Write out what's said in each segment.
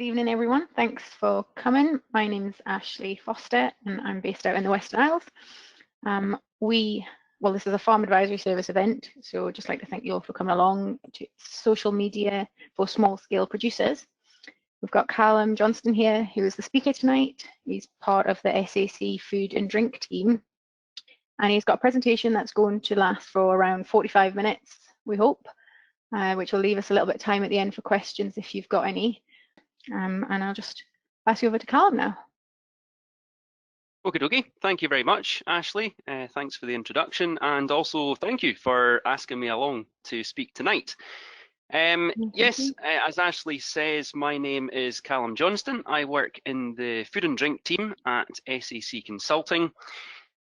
Good evening, everyone. Thanks for coming. My name's Ashley Foster, and I'm based out in the Western Isles. This is a farm advisory service event, so I'd just like to thank you all for coming along to social media for small-scale producers. We've got Callum Johnston here, who is the speaker tonight. He's part of the SAC Food and Drink team, and he's got a presentation that's going to last for around 45 minutes, we hope, which will leave us a little bit of time at the end for questions if you've got any. And I'll just pass you over to Callum now. Okie dokie. Thank you very much, Ashley. Thanks for the introduction, and also thank you for asking me along to speak tonight. Yes, as Ashley says, my name is Callum Johnston. I work in the food and drink team at SAC Consulting.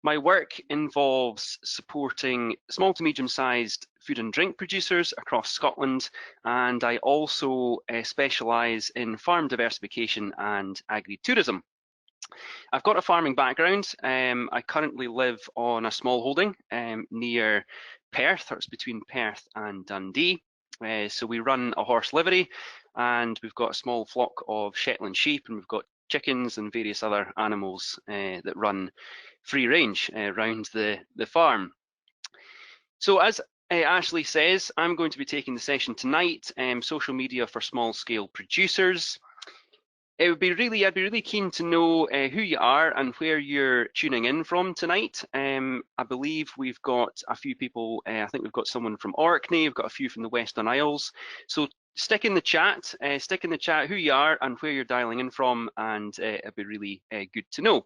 My work involves supporting small to medium-sized food and drink producers across Scotland, and I also specialise in farm diversification and agri-tourism. I've got a farming background. I currently live on a small holding near Perth, or it's between Perth and Dundee. So we run a horse livery, and we've got a small flock of Shetland sheep, and we've got chickens and various other animals that run free range around the farm. So as Ashley says, I'm going to be taking the session tonight, social media for small scale producers. I'd be really keen to know who you are and where you're tuning in from tonight. I believe we've got a few people, I think we've got someone from Orkney, we've got a few from the Western Isles. So stick in the chat who you are and where you're dialing in from, and it'd be really good to know.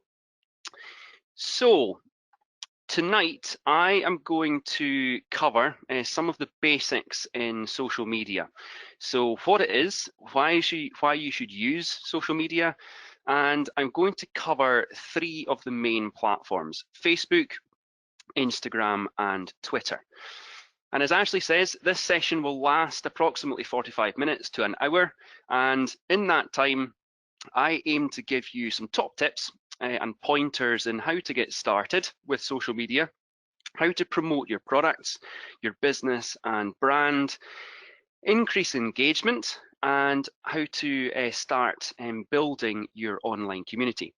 So tonight I am going to cover some of the basics in social media. So what it is, why you should use social media, and I'm going to cover 3 of the main platforms: Facebook, Instagram, and Twitter. And as Ashley says, this session will last approximately 45 minutes to an hour, and in that time I aim to give you some top tips and pointers in how to get started with social media, how to promote your products, your business and brand, increase engagement, and how to start building your online community.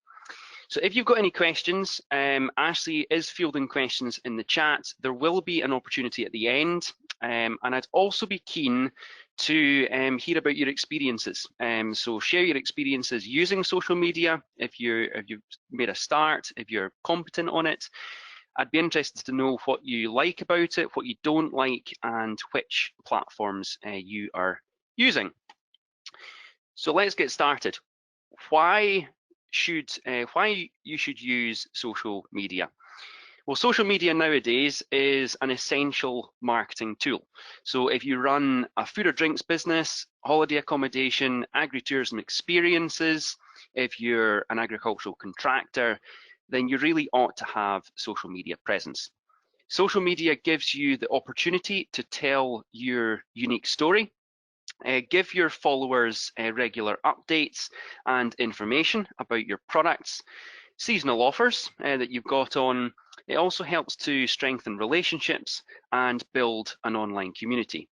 So if you've got any questions, Ashley is fielding questions in the chat. There will be an opportunity at the end, and I'd also be keen to hear about your experiences. So share your experiences using social media. If you've made a start, if you're competent on it, I'd be interested to know what you like about it, what you don't like, and which platforms you are using. So let's get started. Why you should use social media? Well, social media nowadays is an essential marketing tool. So if you run a food or drinks business, holiday accommodation, agri-tourism experiences, if you're an agricultural contractor, then you really ought to have social media presence. Social media gives you the opportunity to tell your unique story, give your followers regular updates and information about your products, seasonal offers that you've got on. It also helps to strengthen relationships and build an online community.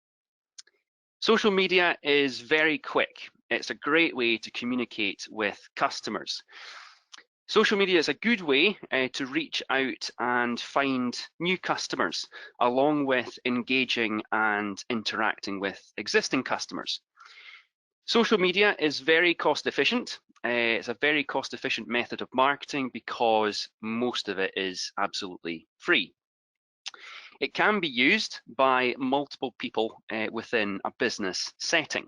Social media is very quick. It's a great way to communicate with customers. Social media is a good way to reach out and find new customers, along with engaging and interacting with existing customers. Social media is very cost efficient. It's a very cost efficient method of marketing because most of it is absolutely free. It can be used by multiple people within a business setting.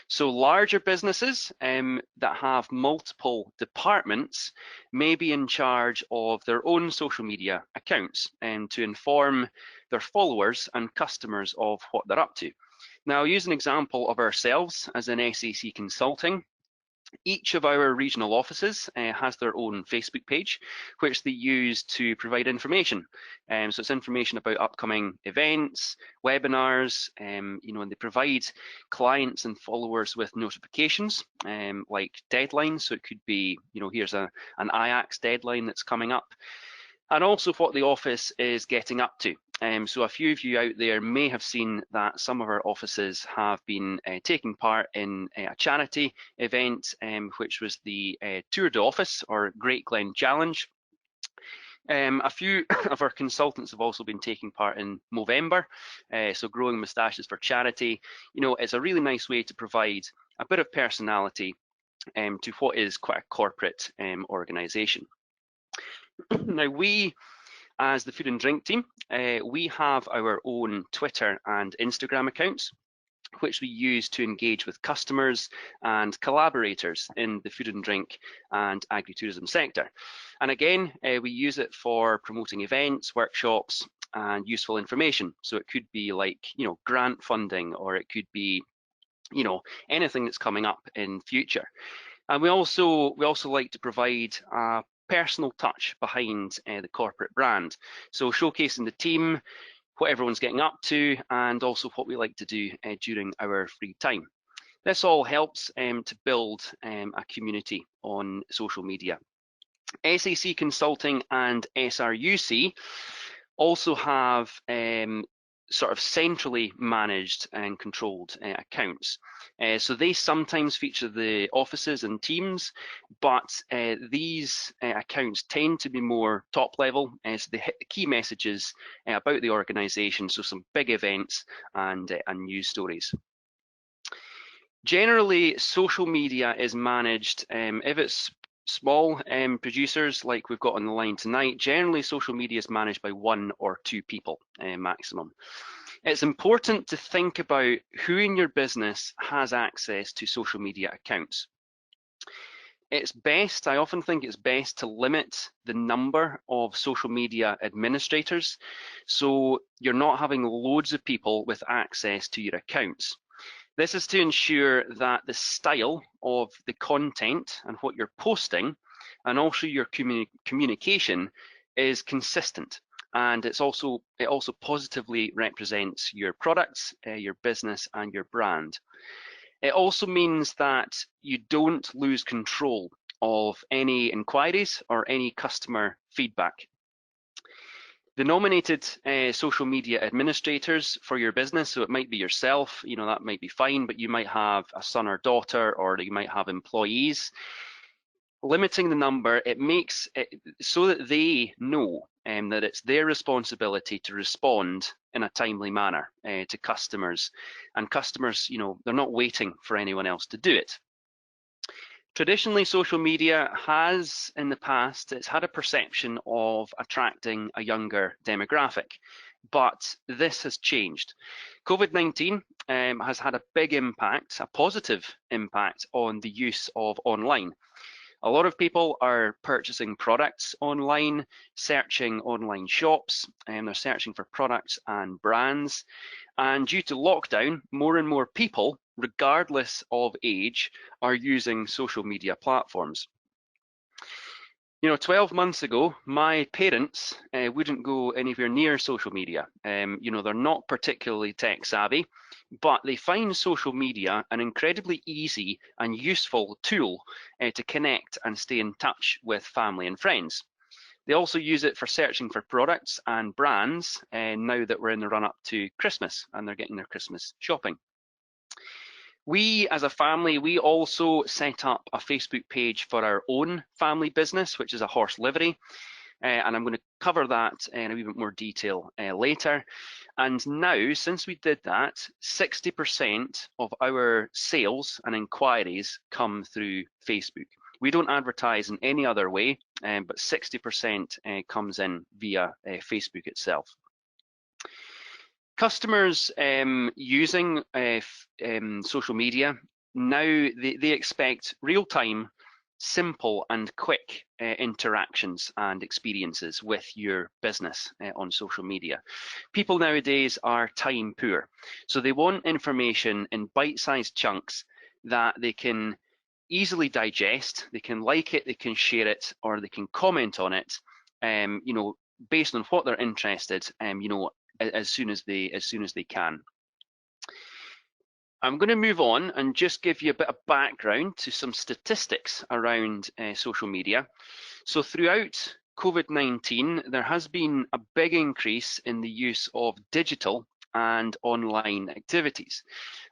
So larger businesses that have multiple departments may be in charge of their own social media accounts to inform their followers and customers of what they're up to. Now, I'll use an example of ourselves as an SAC Consulting. Each of our regional offices has their own Facebook page, which they use to provide information. So it's information about upcoming events, webinars, and they provide clients and followers with notifications like deadlines. So it could be, here's an IAX deadline that's coming up, and also what the office is getting up to. So a few of you out there may have seen that some of our offices have been taking part in a charity event, which was the Tour de Office or Great Glen Challenge. A few of our consultants have also been taking part in Movember, so Growing Moustaches for Charity. You know, it's a really nice way to provide a bit of personality to what is quite a corporate organisation. Now, we, as the Food and Drink team, we have our own Twitter and Instagram accounts, which we use to engage with customers and collaborators in the food and drink and agritourism sector. And again, we use it for promoting events, workshops, and useful information. So it could be like, you know, grant funding, or it could be, you know, anything that's coming up in future. And we also like to provide a personal touch behind the corporate brand. So showcasing the team, what everyone's getting up to, and also what we like to do during our free time. This all helps to build a community on social media. SAC Consulting and SRUC also have sort of centrally managed and controlled accounts. So they sometimes feature the offices and teams, but these accounts tend to be more top level, so they hit the key messages about the organisation, so some big events and news stories. Generally, social media is managed, if it's small producers like we've got on the line tonight, generally social media is managed by 1 or 2 people maximum. It's important to think about who in your business has access to social media accounts. It's best, I often think it's best to limit the number of social media administrators, so you're not having loads of people with access to your accounts. This is to ensure that the style of the content and what you're posting, and also your communication, is consistent. And it also positively represents your products, your business, and your brand. It also means that you don't lose control of any inquiries or any customer feedback. The nominated social media administrators for your business, so it might be yourself, you know, that might be fine, but you might have a son or daughter, or you might have employees. Limiting the number, it makes it so that they know that it's their responsibility to respond in a timely manner to customers. And customers, you know, they're not waiting for anyone else to do it. Traditionally, social media has, in the past, it's had a perception of attracting a younger demographic, but this has changed. COVID-19 has had a big impact, a positive impact on the use of online. A lot of people are purchasing products online, searching online shops, and they're searching for products and brands. And due to lockdown, more and more people, regardless of age, are using social media platforms. You know, 12 months ago, my parents wouldn't go anywhere near social media. You know, they're not particularly tech savvy, but they find social media an incredibly easy and useful tool to connect and stay in touch with family and friends. They also use it for searching for products and brands now that we're in the run-up to Christmas and they're getting their Christmas shopping. We, as a family, we also set up a Facebook page for our own family business, which is a horse livery. And I'm going to cover that in a wee bit more detail later. And now, since we did that, 60% of our sales and inquiries come through Facebook. We don't advertise in any other way, but 60% comes in via Facebook itself. Customers using social media now, they expect real-time, simple and quick interactions and experiences with your business on social media. People nowadays are time poor, so they want information in bite-sized chunks that they can easily digest. They can like it, they can share it, or they can comment on it, you know, based on what they're interested, you know, as soon as they can. I'm going to move on and just give you a bit of background to some statistics around social media. So throughout COVID-19, there has been a big increase in the use of digital and online activities.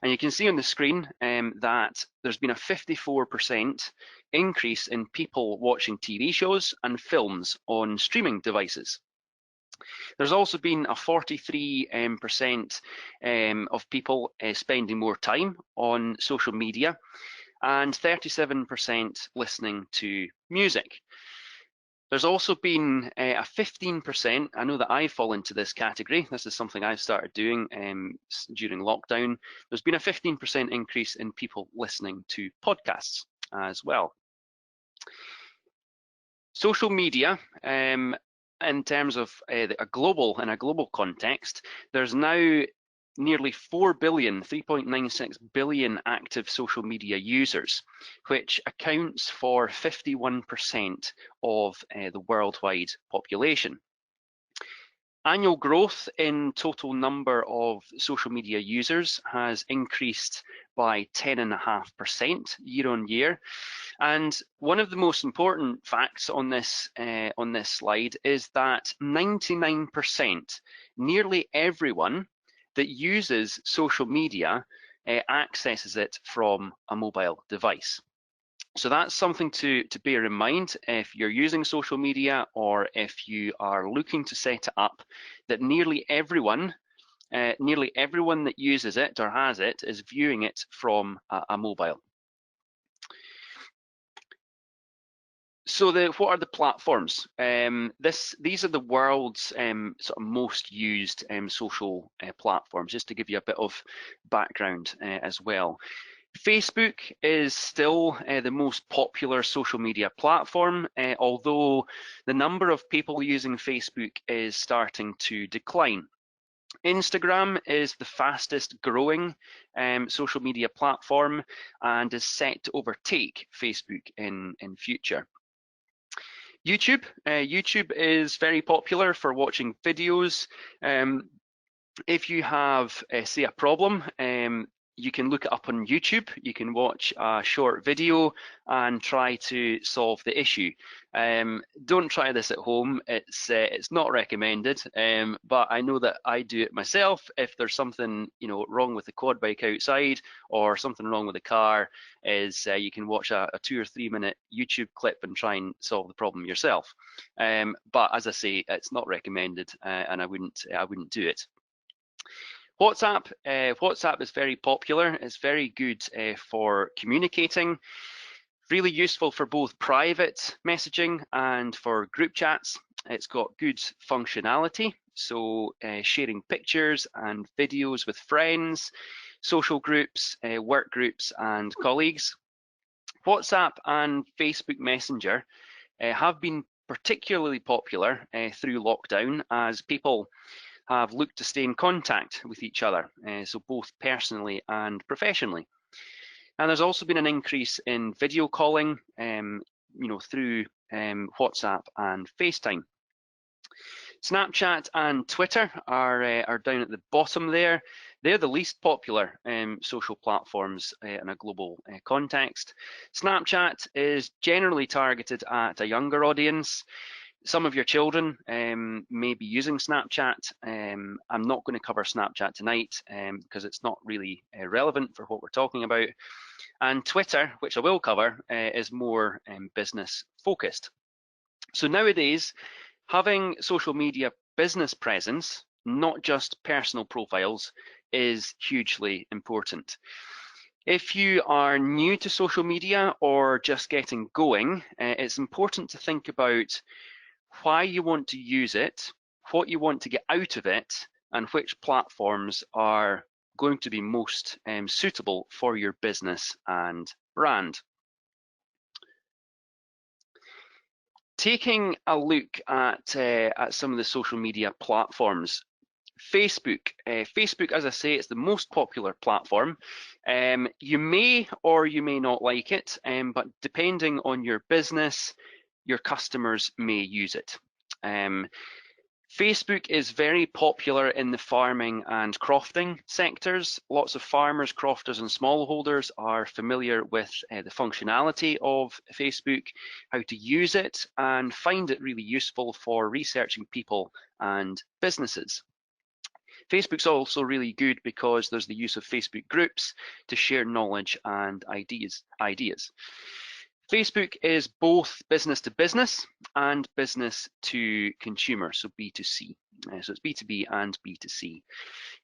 And you can see on the screen that there's been a 54% increase in people watching TV shows and films on streaming devices. There's also been a 43% of people spending more time on social media and 37% listening to music. There's also been a 15%, I know that I fall into this category, this is something I've started doing during lockdown. There's been a 15% increase in people listening to podcasts as well. Social media, in terms of a global context, there's now nearly 4 billion, 3.96 billion active social media users, which accounts for 51% of the worldwide population. Annual growth in total number of social media users has increased by 10.5% year on year. And one of the most important facts on this slide is that 99%, nearly everyone that uses social media accesses it from a mobile device. So that's something to bear in mind if you're using social media or if you are looking to set it up, that nearly everyone that uses it or has it is viewing it from a mobile. So what are the platforms? These are the world's sort of most used social platforms, just to give you a bit of background as well. Facebook is still the most popular social media platform, although the number of people using Facebook is starting to decline. Instagram is the fastest growing social media platform and is set to overtake Facebook in future. YouTube is very popular for watching videos. If you have, say, a problem, you can look it up on YouTube. You can watch a short video and try to solve the issue. Don't try this at home. It's not recommended. But I know that I do it myself. If there's something wrong with the quad bike outside or something wrong with the car, you can watch a 2 or 3 minute YouTube clip and try and solve the problem yourself. But as I say, it's not recommended, and I wouldn't do it. WhatsApp is very popular. It's very good for communicating, really useful for both private messaging and for group chats. It's got good functionality, so sharing pictures and videos with friends, social groups, work groups and colleagues. WhatsApp and Facebook Messenger have been particularly popular through lockdown as people have looked to stay in contact with each other, so both personally and professionally. And there's also been an increase in video calling, through WhatsApp and FaceTime. Snapchat and Twitter are down at the bottom there. They're the least popular social platforms in a global context. Snapchat is generally targeted at a younger audience. Some of your children may be using Snapchat. I'm not going to cover Snapchat tonight because it's not really relevant for what we're talking about. And Twitter, which I will cover, is more business focused. So nowadays, having social media business presence, not just personal profiles, is hugely important. If you are new to social media or just getting going, it's important to think about why you want to use it, what you want to get out of it, and which platforms are going to be most suitable for your business and brand. Taking a look at some of the social media platforms, Facebook, as I say, it's the most popular platform. You may or you may not like it, but depending on your business, your customers may use it. Facebook is very popular in the farming and crofting sectors. Lots of farmers, crofters and smallholders are familiar with the functionality of Facebook, how to use it, and find it really useful for researching people and businesses. Facebook's also really good because there's the use of Facebook groups to share knowledge and ideas. Facebook is both business to business and business to consumer, so B2C. So it's B2B and B2C.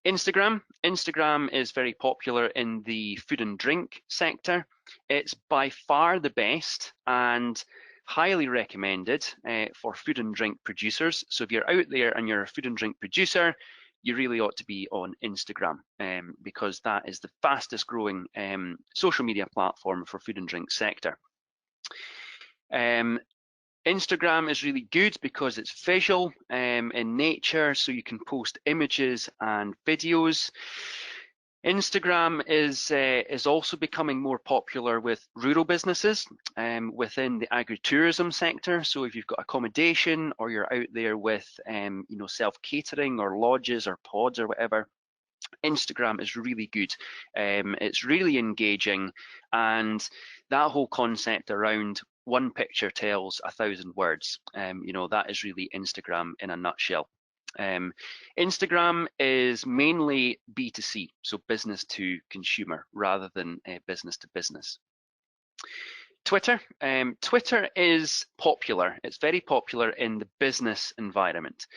Instagram is very popular in the food and drink sector. It's by far the best and highly recommended for food and drink producers. So if you're out there and you're a food and drink producer, you really ought to be on Instagram because that is the fastest growing social media platform for food and drink sector. Instagram is really good because it's visual in nature, so you can post images and videos. Instagram is also becoming more popular with rural businesses within the agritourism sector. So if you've got accommodation or you're out there with self-catering or lodges or pods or whatever, Instagram is really good. It's really engaging, and that whole concept around one picture tells 1,000 words. That is really Instagram in a nutshell. Instagram is mainly B2C, so business to consumer rather than business to business. Twitter. Twitter is popular. It's very popular in the business environment.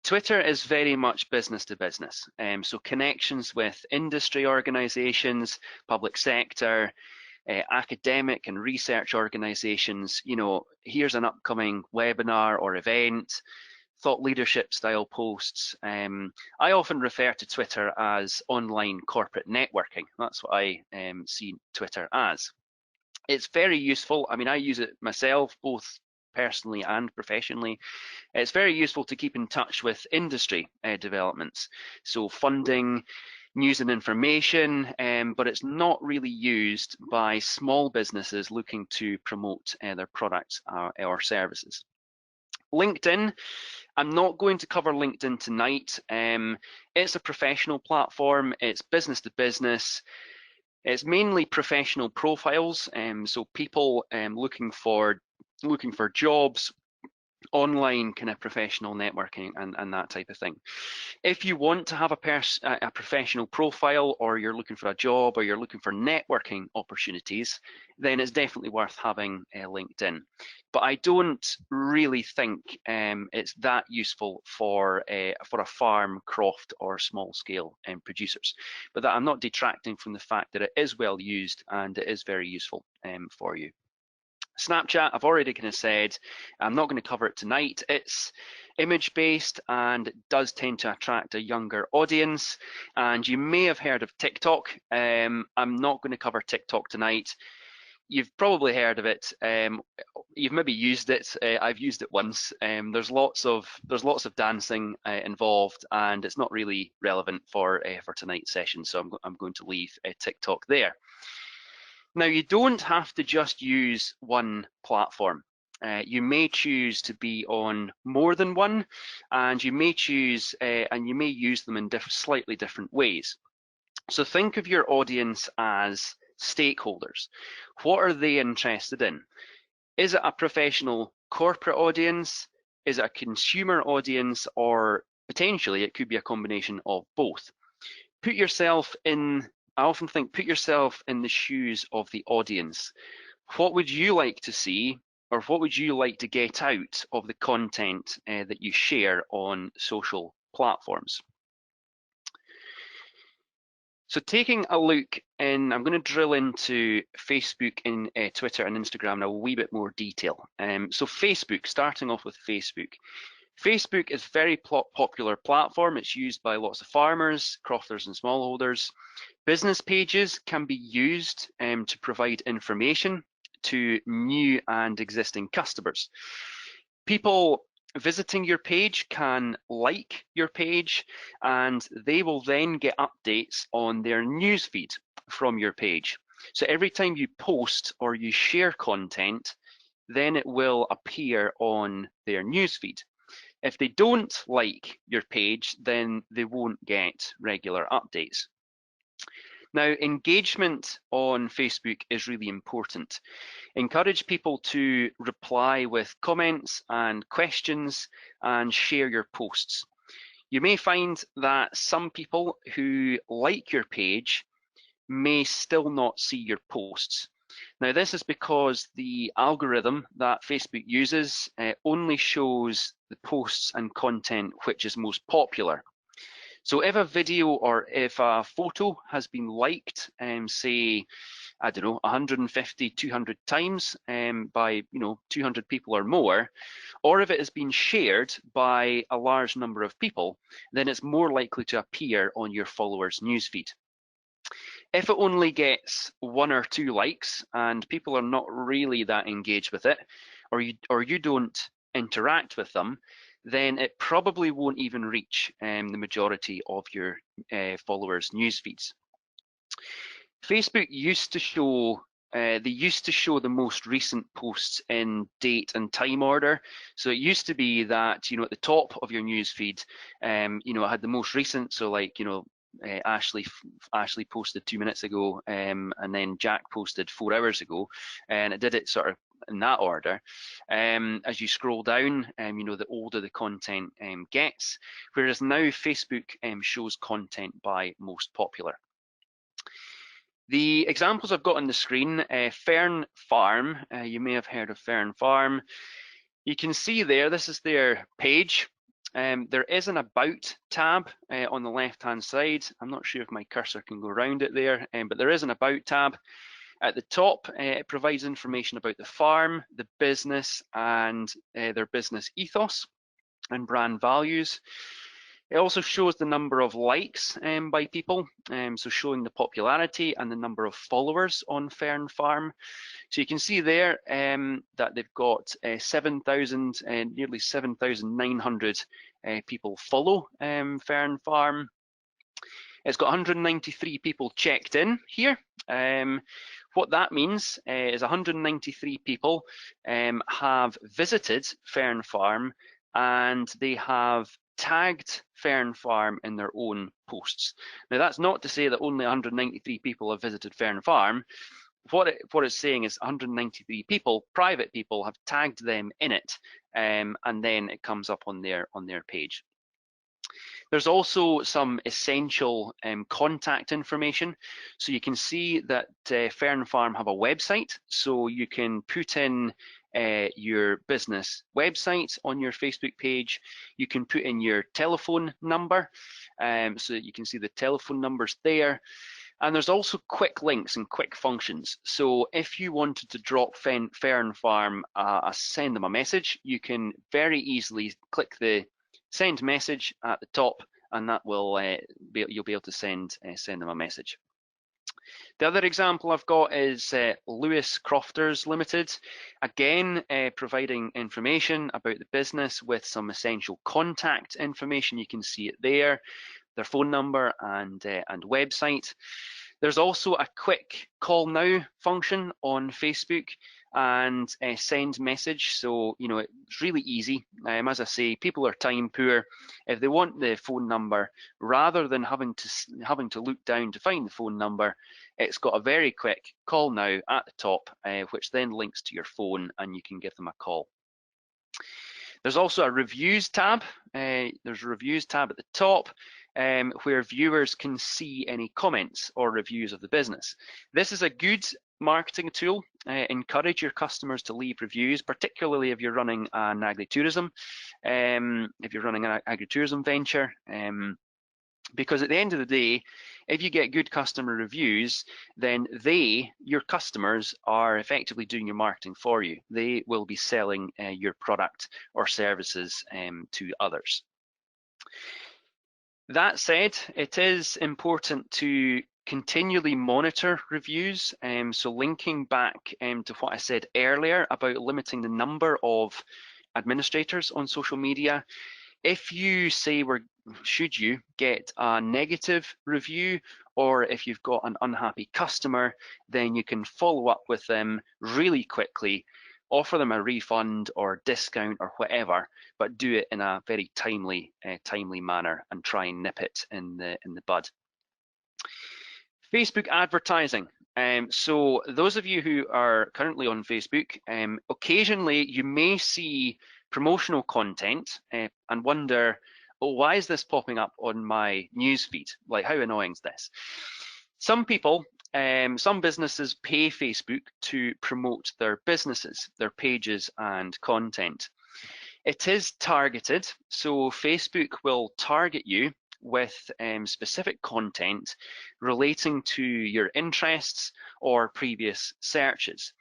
Twitter is very much business to business, so connections with industry organizations, public sector, academic and research organizations. Here's an upcoming webinar or event, thought leadership style posts. I often refer to Twitter as online corporate networking. That's what I see Twitter as. It's very useful. I mean, I use it myself, both personally and professionally. It's very useful to keep in touch with industry developments, so funding, news and information, but it's not really used by small businesses looking to promote their products or services. LinkedIn. I'm not going to cover LinkedIn tonight. It's a professional platform. It's business to business. It's mainly professional profiles, so people looking for jobs, online kind of professional networking and that type of thing. If you want to have a professional profile, or you're looking for a job, or you're looking for networking opportunities, then it's definitely worth having LinkedIn. But I don't really think it's that useful for a farm, croft, or small scale producers. But that I'm not detracting from the fact that it is well used and it is very useful for you. Snapchat, I've already kind of said, I'm not going to cover it tonight. It's image-based and it does tend to attract a younger audience. And you may have heard of TikTok. I'm not going to cover TikTok tonight. You've probably heard of it. You've maybe used it. I've used it once. There's lots of dancing involved, and it's not really relevant for tonight's session. So I'm going to leave TikTok there. Now, you don't have to just use one platform. You may choose to be on more than one, and you may choose and you may use them in slightly different ways. So think of your audience as stakeholders. What are they interested in? Is it a professional corporate audience? Is it a consumer audience? Or potentially it could be a combination of both. I often think, put yourself in the shoes of the audience. What would you like to see, or what would you like to get out of the content that you share on social platforms? So taking a look in, I'm going to drill into Facebook, Twitter and Instagram in a wee bit more detail. So Facebook, starting off with Facebook. Facebook is a very popular platform. It's used by lots of farmers, crofters and smallholders. Business pages can be used to provide information to new and existing customers. People visiting your page can like your page, and they will then get updates on their newsfeed from your page. So every time you post or you share content, then it will appear on their newsfeed. If they don't like your page, then they won't get regular updates. Now, engagement on Facebook is really important. Encourage people to reply with comments and questions and share your posts. You may find that some people who like your page may still not see your posts. Now, this is because the algorithm that Facebook uses only shows the posts and content which is most popular. So if a video or if a photo has been liked, say, I don't know, 150, 200 times by 200 people or more, or if it has been shared by a large number of people, then it's more likely to appear on your followers' newsfeed. If it only gets 1 or 2 likes and people are not really that engaged with it, or you don't interact with them, then it probably won't even reach the majority of your followers' news feeds. Facebook used to show the most recent posts in date and time order. So it used to be that at the top of your news feed, it had the most recent. So like Ashley posted 2 minutes ago, and then Jack posted 4 hours ago, and it did it sort of in that order. As you scroll down, the older the content gets, whereas now Facebook shows content by most popular. The examples I've got on the screen, Fern Farm, you may have heard of Fern Farm. You can see there, this is their page. There is an About tab on the left-hand side. I'm not sure if my cursor can go around it there, but there is an About tab. At the top, it provides information about the farm, the business, and their business ethos and brand values. It also shows the number of likes by people, so showing the popularity and the number of followers on Fern Farm. So you can see there that they've got 7,000, nearly 7,900 people follow Fern Farm. It's got 193 people checked in here. What that means is 193 people have visited Fern Farm and they have tagged Fern Farm in their own posts. Now that's not to say that only 193 people have visited Fern Farm. What it's saying is 193 people, private people, have tagged them in it, and then it comes up on their page. There's also some essential contact information. So you can see that Fern Farm have a website, so you can put in your business website on your Facebook page. You can put in your telephone number, so that you can see the telephone numbers there. And there's also quick links and quick functions. So if you wanted to drop Fern Farm send them a message, you can very easily click the send message at the top, and that will you'll be able to send them a message. The other example I've got is Lewis Crofters Limited, again providing information about the business with some essential contact information. You can see it there, their phone number and website. There's also a quick call now function on Facebook and send message. So it's really easy. As I say, people are time poor. If they want the phone number, rather than having to look down to find the phone number, it's got a very quick call now at the top, which then links to your phone and you can give them a call. There's also a reviews tab. There's a reviews tab at the top, where viewers can see any comments or reviews of the business. This is a good marketing tool. Encourage your customers to leave reviews, particularly if you're running an agritourism, venture. Because at the end of the day, if you get good customer reviews, then your customers, are effectively doing your marketing for you. They will be selling your product or services to others. That said, it is important to continually monitor reviews. So linking back to what I said earlier about limiting the number of administrators on social media, if you say should you get a negative review, or if you've got an unhappy customer, then you can follow up with them really quickly offer them a refund or discount or whatever, but do it in a very timely manner and try and nip it in the bud. Facebook advertising. So those of you who are currently on Facebook, occasionally you may see promotional content and wonder, oh, why is this popping up on my newsfeed? Like, how annoying is this? Some people, some businesses pay Facebook to promote their businesses, their pages and content. It is targeted, so Facebook will target you with specific content relating to your interests or previous searches.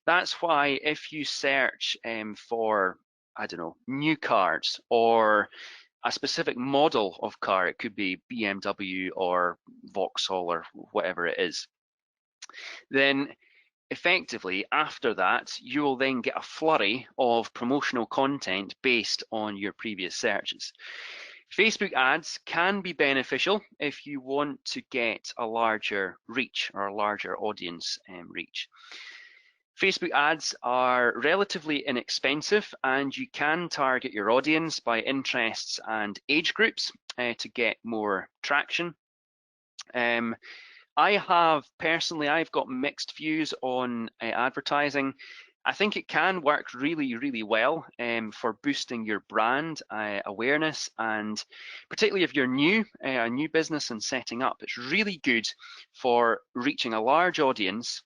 That's why if you search for, I don't know, new cars or a specific model of car, it could be BMW or Vauxhall or whatever it is, then effectively after that you will then get a flurry of promotional content based on your previous searches. Facebook ads can be beneficial if you want to get a larger reach or a larger audience reach. Facebook ads are relatively inexpensive and you can target your audience by interests and age groups to get more traction. I've got mixed views on advertising. I think it can work really, really well for boosting your brand awareness, and particularly if you're new, a new business and setting up, it's really good for reaching a large audience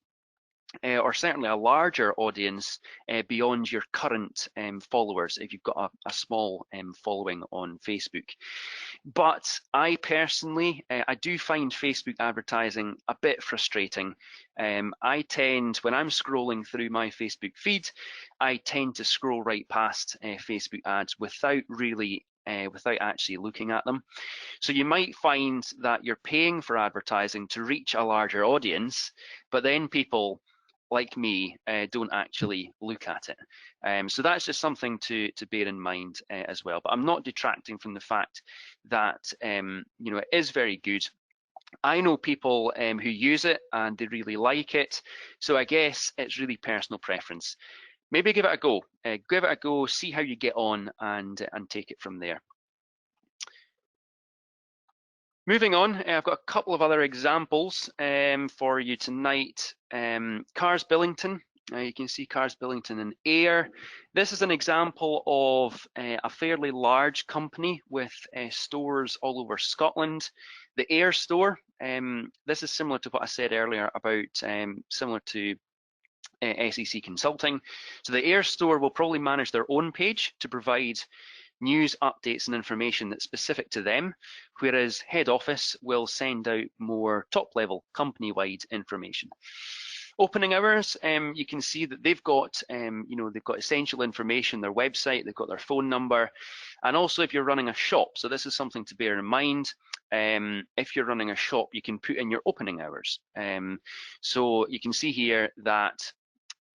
or certainly a larger audience beyond your current followers if you've got a small following on Facebook. But I personally, I do find Facebook advertising a bit frustrating. I tend, when I'm scrolling through my Facebook feed, I tend to scroll right past Facebook ads without actually looking at them. So you might find that you're paying for advertising to reach a larger audience, but then people like me don't actually look at it. So that's just something to bear in mind as well. But I'm not detracting from the fact that it is very good. I know people who use it and they really like it. So I guess it's really personal preference. Maybe give it a go. Give it a go, see how you get on, and take it from there. Moving on, I've got a couple of other examples for you tonight. Cars Billington, you can see Cars Billington in Ayr. This is an example of a fairly large company with stores all over Scotland. The Ayr store, this is similar to what I said earlier about similar to SEC Consulting. So the Ayr store will probably manage their own page to provide news, updates and information that's specific to them, whereas head office will send out more top-level company-wide information. Opening hours, you can see that they've got they've got essential information, their website, they've got their phone number, and also if you're running a shop, so this is something to bear in mind. If you're running a shop, you can put in your opening hours. So you can see here that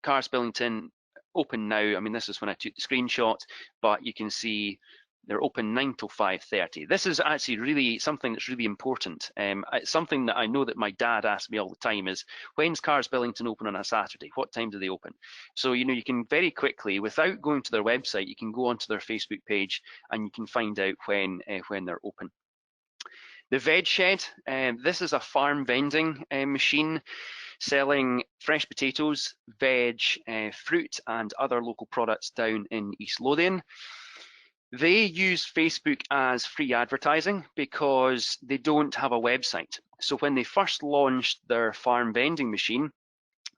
Cars Billington open now. I mean, this is when I took the screenshot, but you can see they're open 9 till 5:30. This is actually really something that's really important. It's something that I know that my dad asks me all the time is, when's Cars Billington open on a Saturday? What time do they open? So, you can very quickly, without going to their website, you can go onto their Facebook page and you can find out when they're open. The Veg Shed, this is a farm vending machine selling fresh potatoes, veg, fruit and other local products down in East Lothian. They use Facebook as free advertising because they don't have a website. So when they first launched their farm vending machine,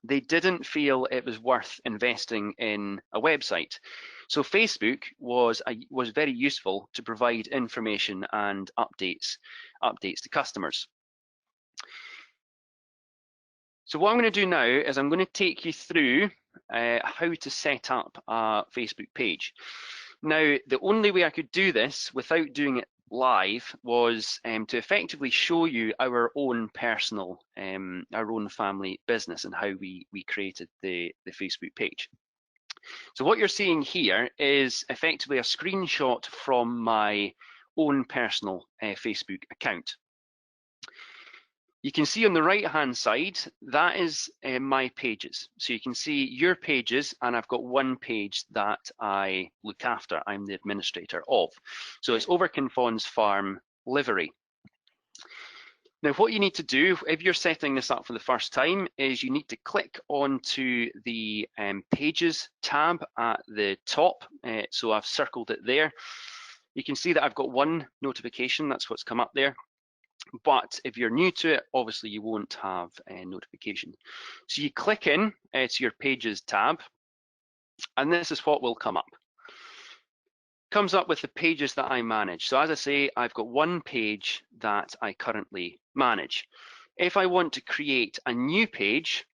they didn't feel it was worth investing in a website. So Facebook was very useful to provide information and updates to customers. So what I'm going to do now is I'm going to take you through how to set up a Facebook page. Now, the only way I could do this without doing it live was to effectively show you our own personal, our own family business and how we created the Facebook page. So what you're seeing here is effectively a screenshot from my own personal Facebook account. You can see on the right hand side, that is my pages. So you can see your pages, and I've got one page that I look after. I'm the administrator of. So it's Overconfons Farm Livery. Now, what you need to do if you're setting this up for the first time is you need to click onto the Pages tab at the top. So I've circled it there. You can see that I've got one notification, that's what's come up there. But if you're new to it, obviously you won't have a notification. So you click in to your Pages tab, and this is what will come up. Comes up with the pages that I manage. So as I say, I've got one page that I currently manage. If I want to create a new page,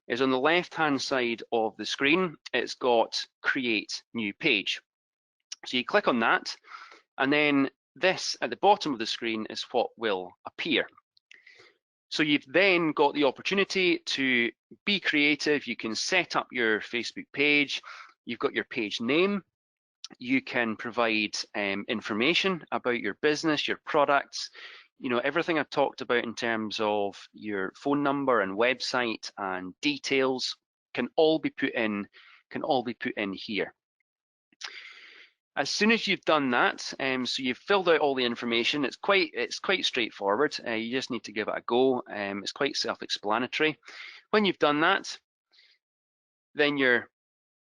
is on the left-hand side of the screen, it's got Create New Page. So you click on that, and then this at the bottom of the screen is what will appear. So you've then got the opportunity to be creative. You can set up your Facebook page. You've got your page name. You can provide information about your business, your products, you know, everything I've talked about in terms of your phone number and website and details can all be put in here. As soon as you've done that, so you've filled out all the information, it's quite straightforward. You just need to give it a go. It's quite self-explanatory. When you've done that, then you're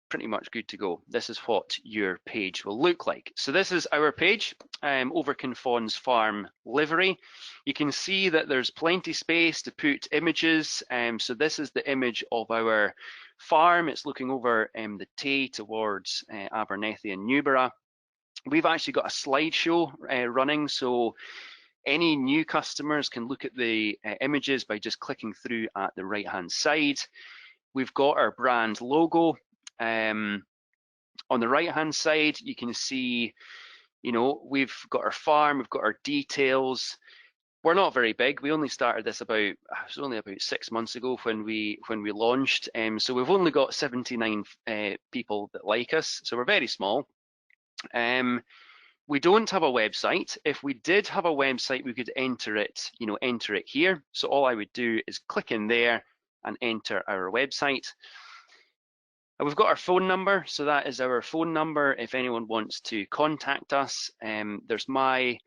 pretty much good to go. This is what your page will look like. So this is our page, Overconfons Farm Livery. You can see that there's plenty space to put images. So this is the image of our farm. It's looking over the Tay towards Abernethy and Newborough. We've actually got a slideshow running, so any new customers can look at the images by just clicking through at the right-hand side. We've got our brand logo. On the right-hand side, you can see, you know, we've got our farm, we've got our details. We're not very big. We only started this it was only about 6 months ago when we launched. So we've only got 79 people that like us. So we're very small. We don't have a website. If we did have a website, we could enter it here. So all I would do is click in there and enter our website. And we've got our phone number, so that is our phone number if anyone wants to contact us. There's my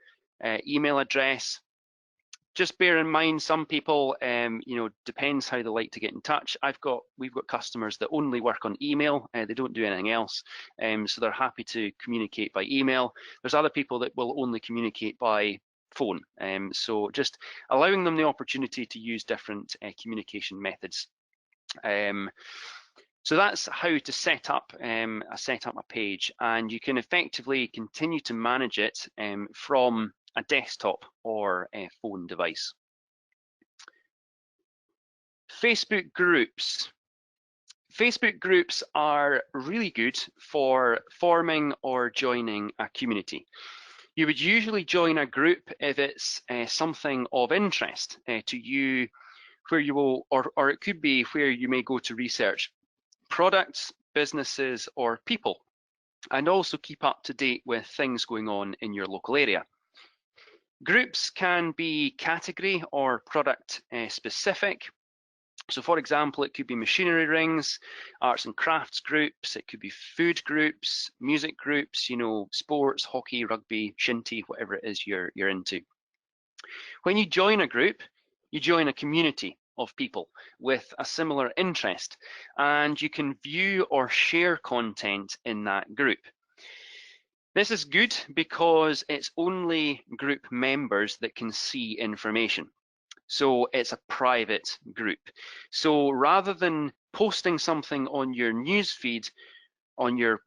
email address. Just bear in mind, some people, you know, depends how they like to get in touch. We've got customers that only work on email. They don't do anything else, so they're happy to communicate by email. There's other people that will only communicate by phone. So just allowing them the opportunity to use different communication methods. So that's how to set up a page, and you can effectively continue to manage it from a desktop or a phone device. Facebook groups. Facebook groups are really good for forming or joining a community. You would usually join a group if it's something of interest to you, where you will, or it could be where you may go to research products, businesses, or people, and also keep up to date with things going on in your local area. Groups can be category or product specific. So for example, it could be machinery rings, arts and crafts groups, it could be food groups, music groups, you know, sports, hockey, rugby, shinty, whatever it is you're into. When you join a group, you join a community of people with a similar interest, and you can view or share content in that group. This is good because it's only group members that can see information. So it's a private group. So rather than posting something on your news feed, on your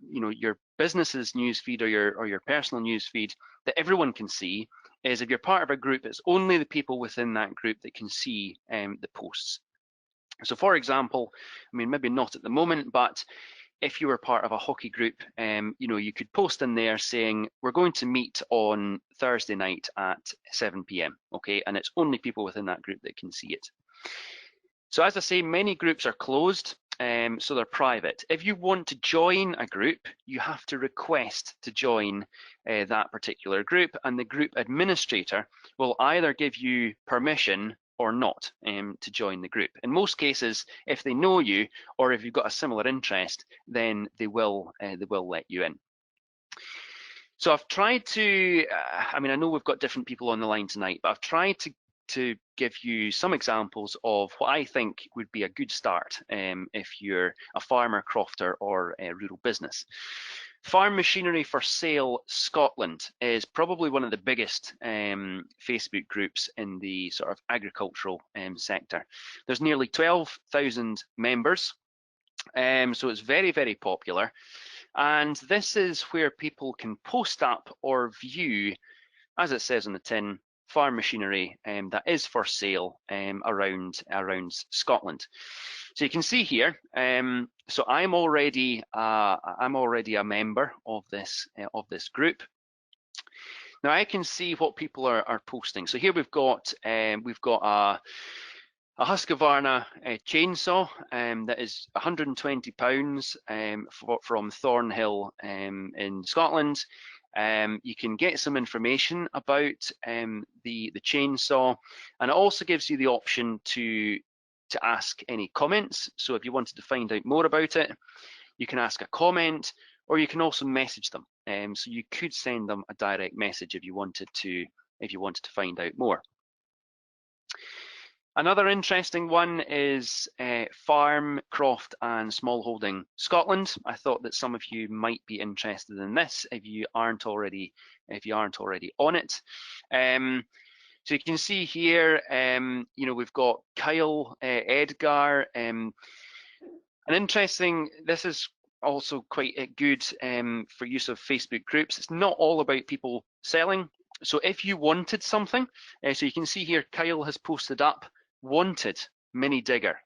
business's news feed or your personal news feed that everyone can see, is if you're part of a group, it's only the people within that group that can see the posts. So for example, I mean, maybe not at the moment, but if you were part of a hockey group, you know, you could post in there saying, we're going to meet on Thursday night at 7 p.m, okay? And it's only people within that group that can see it. So as I say, many groups are closed, so they're private. If you want to join a group, you have to request to join that particular group, and the group administrator will either give you permission or not to join the group. In most cases, if they know you or if you've got a similar interest, then they will let you in. So I've tried to, I mean, I know we've got different people on the line tonight, but I've tried to give you some examples of what I think would be a good start if you're a farmer, crofter, or a rural business. Farm Machinery for Sale Scotland is probably one of the biggest Facebook groups in the sort of agricultural sector. There's nearly 12,000 members, so it's very, very popular. And this is where people can post up or view, as it says on the tin, farm machinery that is for sale around Scotland. So you can see here. So I'm already a member of this group. Now I can see what people are posting. So here we've got a Husqvarna chainsaw that is £120 from Thornhill in Scotland. You can get some information about the chainsaw, and it also gives you the option to ask any comments. So if you wanted to find out more about it, you can ask a comment, or you can also message them. So you could send them a direct message if you wanted to find out more. Another interesting one is Farm, Croft and Smallholding Scotland. I thought that some of you might be interested in this if you aren't already on it. So you can see here, you know, we've got Kyle, Edgar. An interesting. This is also quite good for use of Facebook groups. It's not all about people selling. So if you wanted something, so you can see here, Kyle has posted up wanted mini digger.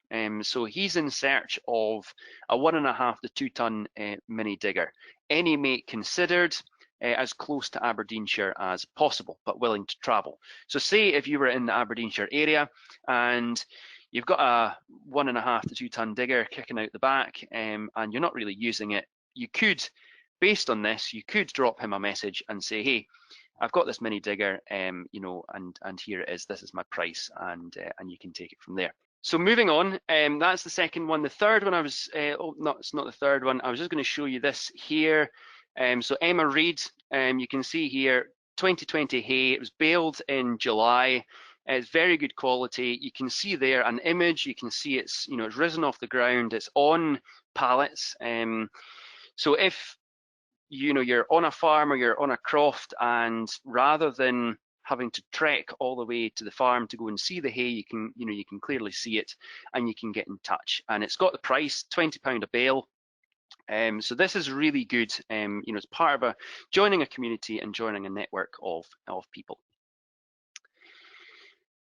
So he's in search of a 1.5 to 2 ton mini digger, any make considered, as close to Aberdeenshire as possible, but willing to travel. So say if you were in the Aberdeenshire area and you've got a 1.5 to 2 ton digger kicking out the back, and you're not really using it, you could, based on this, you could drop him a message and say, hey, I've got this mini digger, you know, and here it is. This is my price, and you can take it from there. So moving on, that's the second one. The third one, I was oh, no, it's not the third one. I was just going to show you this here. So Emma Reid, you can see here, 2020 hay. It was baled in July. It's very good quality. You can see there an image. You can see it's, you know, it's risen off the ground. It's on pallets. So if you know you're on a farm or you're on a croft, and rather than having to trek all the way to the farm to go and see the hay, you can clearly see it and you can get in touch. And it's got the price, £20 a bale. So this is really good. You know, it's part of joining a community and joining a network of people.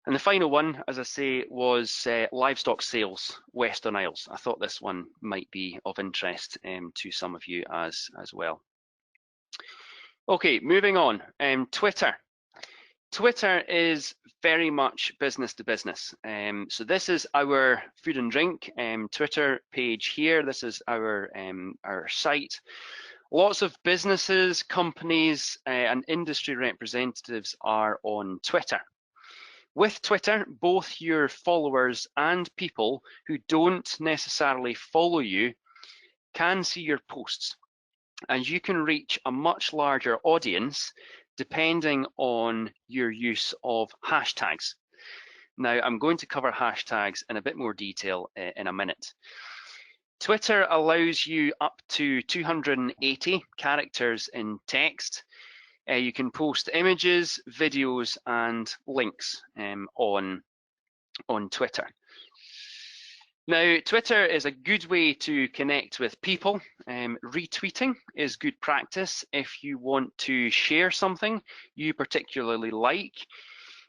And the final one, as I say, was livestock sales, Western Isles. I thought this one might be of interest to some of you as well. Okay, moving on. Twitter. Twitter is very much business to business. So this is our food and drink Twitter page here. This is our site. Lots of businesses, companies, and industry representatives are on Twitter. With Twitter, both your followers and people who don't necessarily follow you can see your posts, and you can reach a much larger audience depending on your use of hashtags. Now, I'm going to cover hashtags in a bit more detail in a minute. Twitter allows you up to 280 characters in text. You can post images, videos, and links on Twitter. Now, Twitter is a good way to connect with people. Retweeting is good practice if you want to share something you particularly like.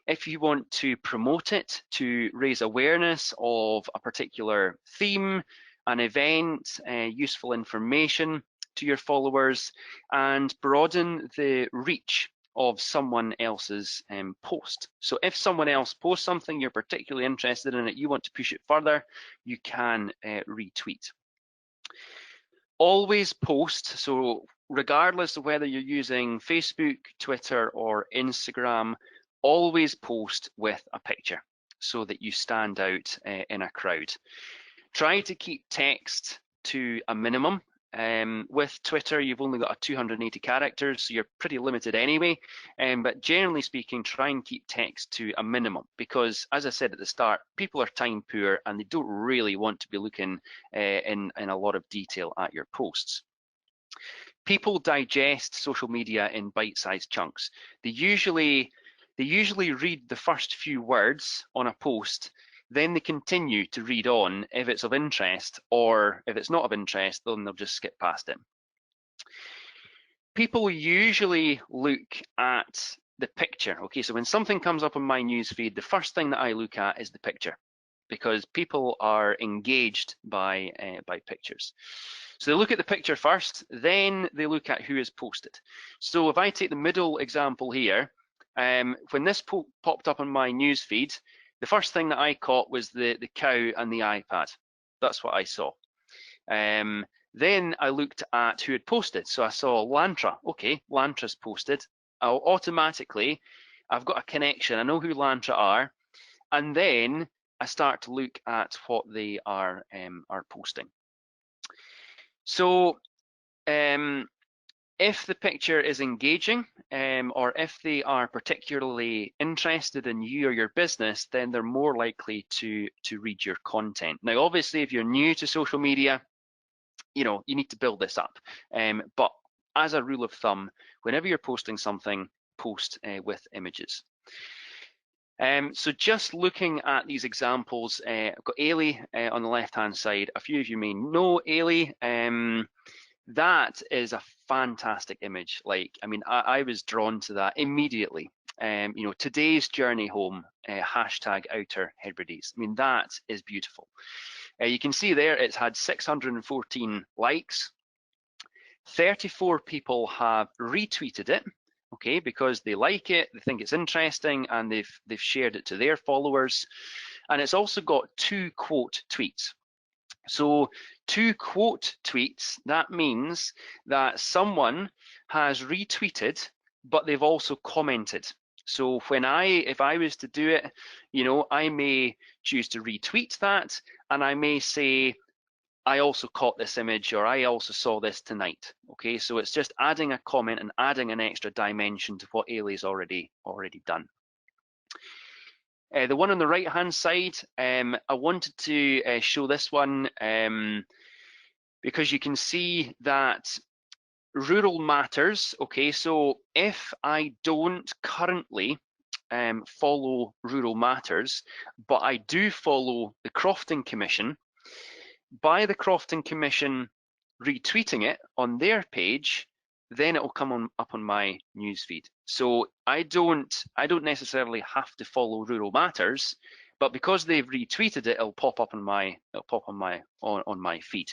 If you want to promote it to raise awareness of a particular theme, an event, useful information to your followers, and broaden the reach of someone else's post. So if someone else posts something, you're particularly interested in it, you want to push it further, you can retweet. Always post, so regardless of whether you're using Facebook, Twitter, or Instagram, always post with a picture. so that you stand out in a crowd. Try to keep text to a minimum. With Twitter, you've only got a 280 characters, so you're pretty limited anyway. But generally speaking, try and keep text to a minimum because, as I said at the start, people are time poor and they don't really want to be looking in a lot of detail at your posts. People digest social media in bite-sized chunks. They usually read the first few words on a post, then they continue to read on if it's of interest, or if it's not of interest, then they'll just skip past it. People usually look at the picture. Okay, so when something comes up on my newsfeed, the first thing that I look at is the picture, because people are engaged by pictures. So they look at the picture first, then they look at who is posted. So if I take the middle example here, when this popped up on my newsfeed, the first thing that I caught was the cow and the iPad. That's what I saw. Then I looked at who had posted. So I saw Lantra. Okay, Lantra's posted. Automatically, I've got a connection. I know who Lantra are. And then I start to look at what they are posting. So if the picture is engaging, or if they are particularly interested in you or your business, then they're more likely to read your content. Now, obviously, if you're new to social media, you need to build this up. But as a rule of thumb, whenever you're posting something, post with images. So just looking at these examples, I've got Ailey on the left-hand side. A few of you may know Ailey. That is a fantastic image. I was drawn to that immediately. Today's journey home, hashtag Outer Hebrides. I mean, that is beautiful. You can see there it's had 614 likes. 34 people have retweeted it, okay, because they like it, they think it's interesting, and they've shared it to their followers. And it's also got 2 quote tweets. So 2 quote tweets, that means that someone has retweeted, but they've also commented. So if I was to do it, I may choose to retweet that, and I may say, I also caught this image, or I also saw this tonight. Okay, so it's just adding a comment and adding an extra dimension to what Ailey's already done. The one on the right hand side, I wanted to show this one because you can see that rural matters. Okay, so if I don't currently follow Rural Matters, but I do follow the Crofting Commission, by the Crofting Commission retweeting it on their page, then it will come up on my newsfeed. So I don't necessarily have to follow Rural Matters, but because they've retweeted it, it'll pop up on my feed.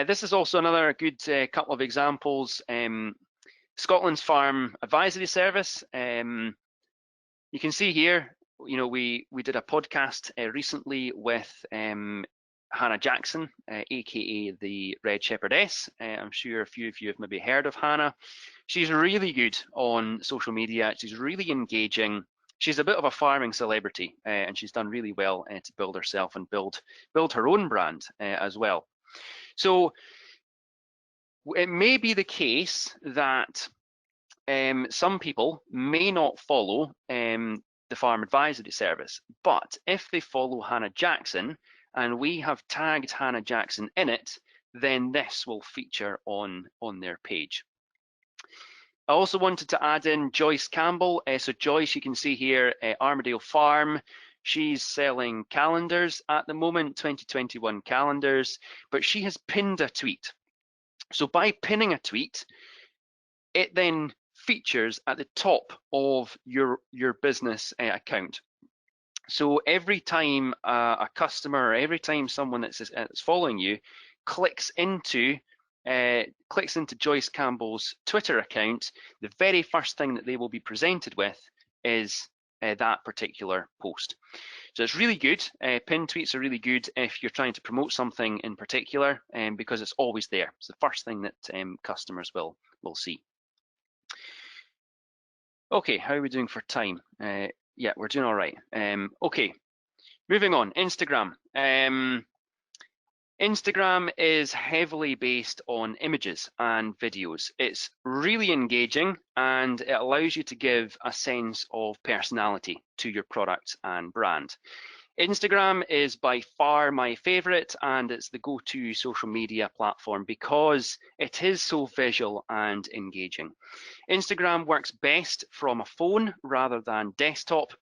This is also another good couple of examples. Scotland's Farm Advisory Service. You can see here, we did a podcast recently with Hannah Jackson, aka the Red Shepherdess. I'm sure a few of you have maybe heard of Hannah. She's really good on social media. She's really engaging. She's a bit of a farming celebrity, and she's done really well to build herself and build her own brand as well. So it may be the case that some people may not follow the Farm Advisory Service, but if they follow Hannah Jackson and we have tagged Hannah Jackson in it, then this will feature on their page. I also wanted to add in Joyce Campbell. So Joyce, you can see here, Armadale Farm. She's selling calendars at the moment, 2021 calendars, but she has pinned a tweet. So by pinning a tweet, it then features at the top of your business account. So every time a customer, or every time someone that's following you clicks into Joyce Campbell's Twitter account, the very first thing that they will be presented with is that particular post. So it's really good. Pinned tweets are really good if you're trying to promote something in particular, because it's always there. It's the first thing that customers will see. Okay, how are we doing for time? Yeah, we're doing all right. Okay, moving on. Instagram. Instagram is heavily based on images and videos. It's really engaging and it allows you to give a sense of personality to your product and brand. Instagram is by far my favorite, and it's the go-to social media platform because it is so visual and engaging. Instagram works best from a phone rather than desktop.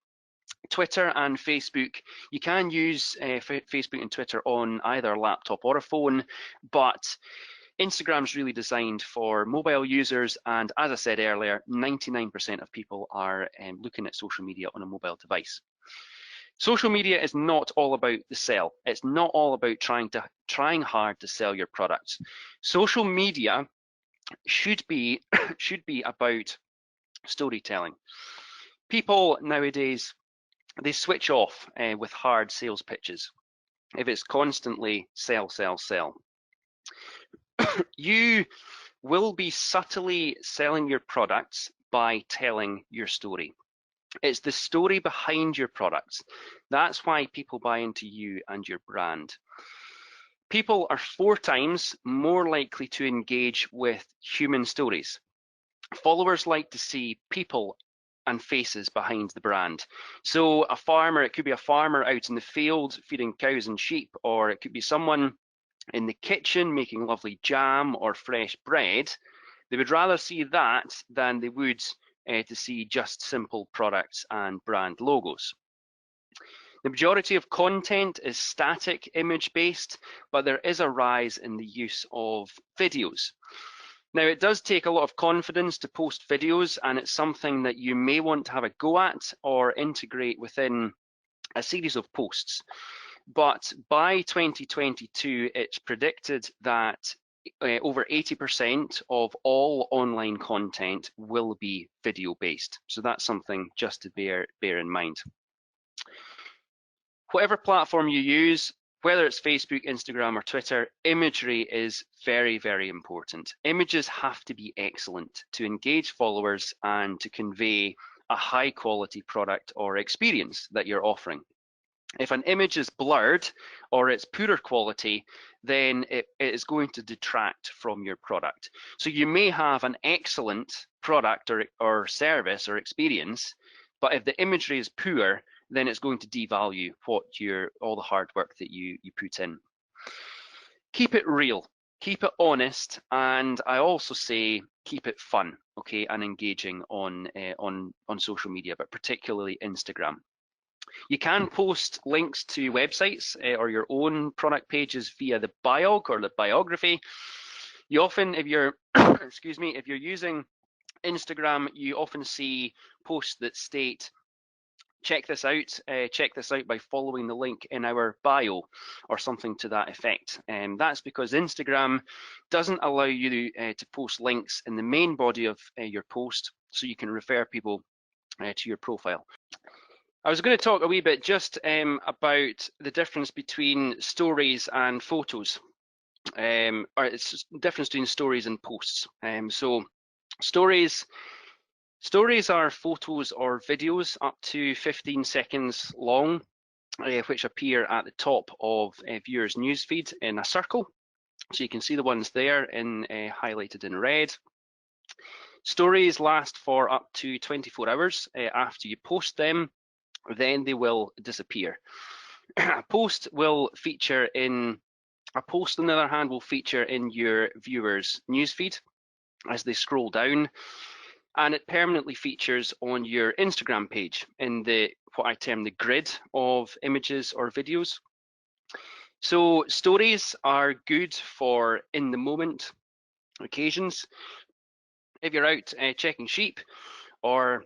Twitter and Facebook, you can use Facebook and Twitter on either a laptop or a phone, but Instagram's really designed for mobile users, and as I said earlier, 99% of people are looking at social media on a mobile device. Social media is not all about the sell. It's not all about trying hard to sell your products. Social media should be should be about storytelling. People nowadays, they switch off with hard sales pitches if it's constantly sell, sell, sell. You will be subtly selling your products by telling your story. It's the story behind your products. That's why people buy into you and your brand. People are 4 times more likely to engage with human stories. Followers like to see people and faces behind the brand. So a farmer, it could be a farmer out in the field feeding cows and sheep, or it could be someone in the kitchen making lovely jam or fresh bread. They would rather see that than they would to see just simple products and brand logos. The majority of content is static image based, but there is a rise in the use of videos. Now, it does take a lot of confidence to post videos, and it's something that you may want to have a go at or integrate within a series of posts. But by 2022, it's predicted that over 80% of all online content will be video based. So that's something just to bear in mind. Whatever platform you use, whether it's Facebook, Instagram, or Twitter, imagery is very, very important. Images have to be excellent to engage followers and to convey a high quality product or experience that you're offering. If an image is blurred or it's poorer quality, then it is going to detract from your product. So you may have an excellent product or service or experience, but if the imagery is poor, then it's going to devalue all the hard work that you put in. Keep it real, keep it honest, and I also say keep it fun, okay, and engaging on social media, but particularly Instagram. You can post links to websites or your own product pages via the biog or the biography. You often, if you're excuse me, if you're using Instagram, you often see posts that state, check this out by following the link in our bio or something to that effect. That's because Instagram doesn't allow you to post links in the main body of your post, so you can refer people to your profile. I was going to talk a wee bit just about the difference between stories and photos, or it's the difference between stories and posts. So stories are photos or videos up to 15 seconds long, which appear at the top of a viewer's newsfeed in a circle. So you can see the ones there in highlighted in red. Stories last for up to 24 hours after you post them, then they will disappear. A post, on the other hand, will feature in your viewers' newsfeed as they scroll down, and it permanently features on your Instagram page in what I term the grid of images or videos. So stories are good for in the moment occasions. If you're out checking sheep or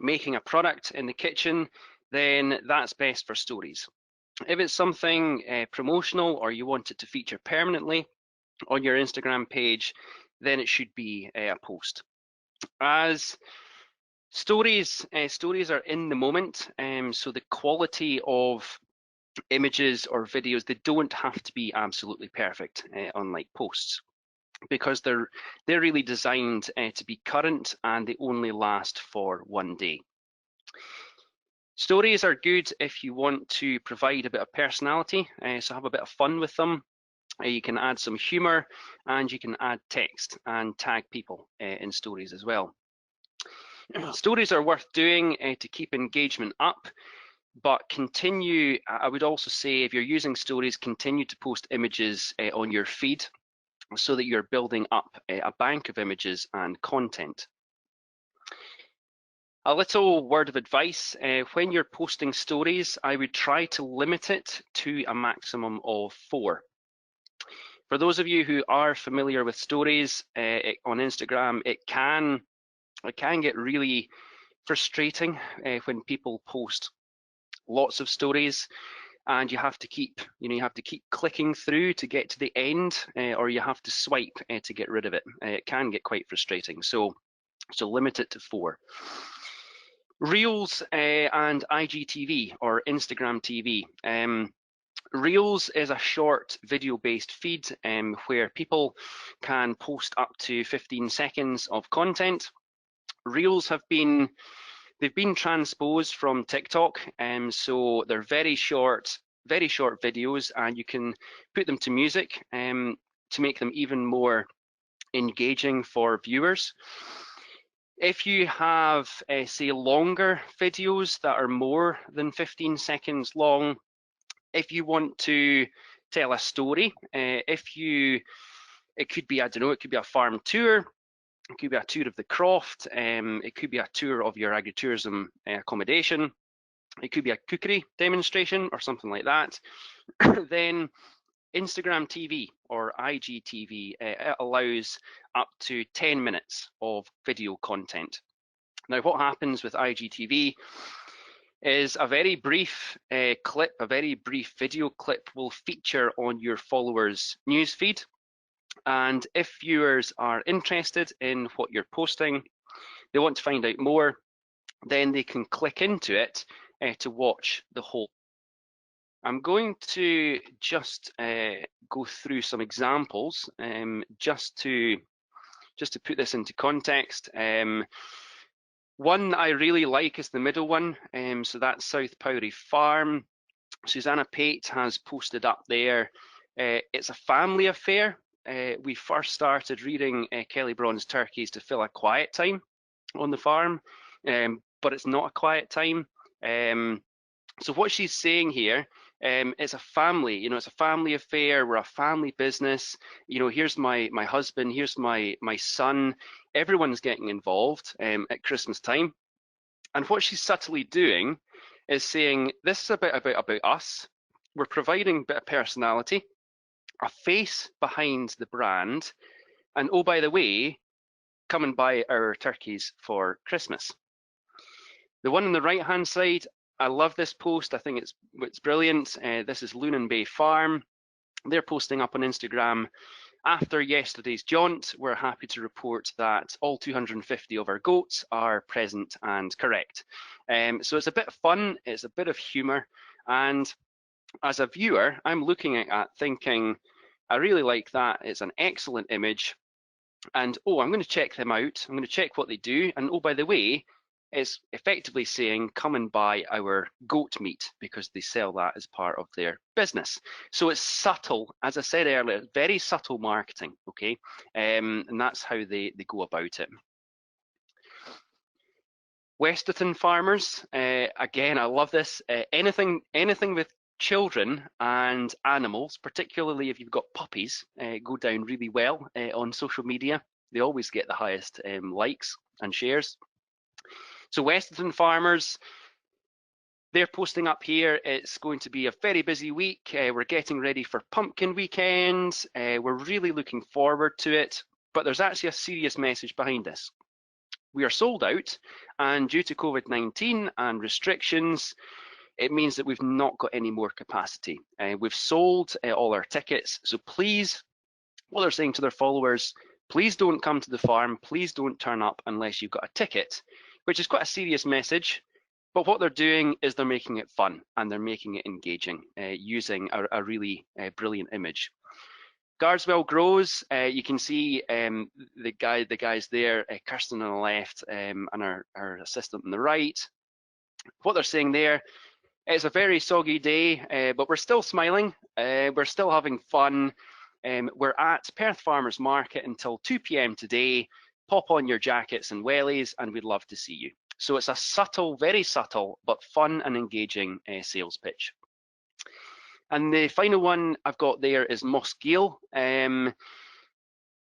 making a product in the kitchen, then that's best for stories. If it's something promotional or you want it to feature permanently on your Instagram page, then it should be a post. As stories are in the moment, so the quality of images or videos, they don't have to be absolutely perfect, unlike posts. because they're really designed to be current, and they only last for one day. Stories are good if you want to provide a bit of personality, so have a bit of fun with them. You can add some humour, and you can add text and tag people in stories as well. Stories are worth doing to keep engagement up, but continue, I would also say, if you're using stories, continue to post images on your feed so that you're building up a bank of images and content. A little word of advice, when you're posting stories, I would try to limit it to a maximum of 4. For those of you who are familiar with stories on Instagram, it can get really frustrating when people post lots of stories, and you have to keep clicking through to get to the end, or you have to swipe to get rid of it. It can get quite frustrating, so limit it to 4. Reels and IGTV, or Instagram TV. Reels is a short video-based feed where people can post up to 15 seconds of content. Reels they've been transposed from TikTok, so they're very short videos, and you can put them to music to make them even more engaging for viewers. If you have, say, longer videos that are more than 15 seconds long, if you want to tell a story, it could be, I don't know, it could be a farm tour, it could be a tour of the croft, it could be a tour of your agritourism accommodation, it could be a cookery demonstration or something like that, then Instagram TV or IGTV allows up to 10 minutes of video content. Now, what happens with IGTV is a very brief clip, a very brief video clip will feature on your followers' newsfeed. And if viewers are interested in what you're posting, they want to find out more, then they can click into it to watch the whole. I'm going to just go through some examples just to put this into context. One I really like is the middle one, so that's South Powrie Farm. Susanna Pate has posted up there. It's a family affair. We first started rearing Kelly Braun's turkeys to fill a quiet time on the farm, but it's not a quiet time. So what she's saying here, it's a family, it's a family affair. We're a family business. Here's my husband, here's my son. Everyone's getting involved at Christmas time. And what she's subtly doing is saying, this is a bit about us. We're providing a bit of personality, a face behind the brand, and oh, by the way, come and buy our turkeys for Christmas. The one on the right-hand side, I love this post. I think it's brilliant. This is Lunan Bay Farm. They're posting up on Instagram. After yesterday's jaunt, we're happy to report that all 250 of our goats are present and correct. So it's a bit of fun, it's a bit of humour, and as a viewer, I'm looking at that thinking, I really like that. It's an excellent image, and oh, I'm going to check them out. I'm going to check what they do, and oh, by the way, it's effectively saying come and buy our goat meat because they sell that as part of their business. So it's subtle, as I said earlier, very subtle marketing, okay? And that's how they go about it. Westerton farmers, again, I love this. Anything with children and animals, particularly if you've got puppies, go down really well on social media. They always get the highest likes and shares. So Westerton farmers, they're posting up here. It's going to be a very busy week. We're getting ready for pumpkin weekend. We're really looking forward to it, but there's actually a serious message behind this. We are sold out, and due to COVID-19 and restrictions, it means that we've not got any more capacity. We've sold all our tickets, so please, what they're saying to their followers, please don't come to the farm, please don't turn up unless you've got a ticket, which is quite a serious message. But what they're doing is they're making it fun and they're making it engaging using a really brilliant image. Guardswell grows. You can see the guys there, Kirsten on the left, and our assistant on the right. What they're saying there, it's a very soggy day, but we're still smiling. We're still having fun. We're at Perth Farmers Market until 2 p.m. today. Pop on your jackets and wellies, and we'd love to see you. So it's a subtle, very subtle, but fun and engaging sales pitch. And the final one I've got there is Mosgiel.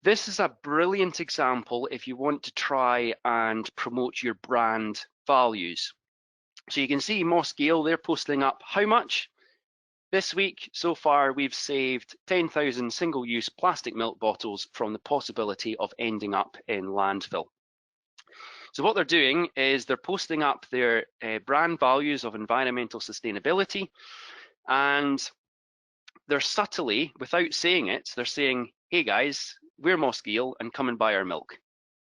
This is a brilliant example if you want to try and promote your brand values. So you can see Mosgiel, they're posting up how much? This week, so far, we've saved 10,000 single-use plastic milk bottles from the possibility of ending up in landfill. So what they're doing is they're posting up their brand values of environmental sustainability, and they're subtly, without saying it, they're saying, hey guys, we're Mosgiel and come and buy our milk.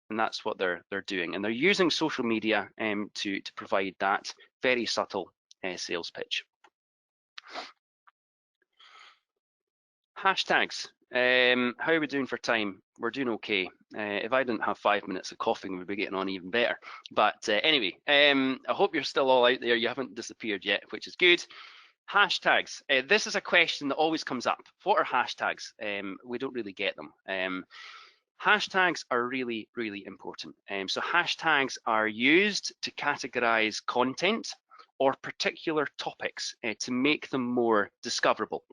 And that's what they're doing. And they're using social media to provide that very subtle sales pitch. Hashtags. How are we doing for time? We're doing okay. If I didn't have 5 minutes of coughing, we'd be getting on even better. But anyway, I hope you're still all out there. You haven't disappeared yet, which is good. Hashtags. This is a question that always comes up. What are hashtags? We don't really get them. Hashtags are really, really important. So hashtags are used to categorize content or particular topics to make them more discoverable.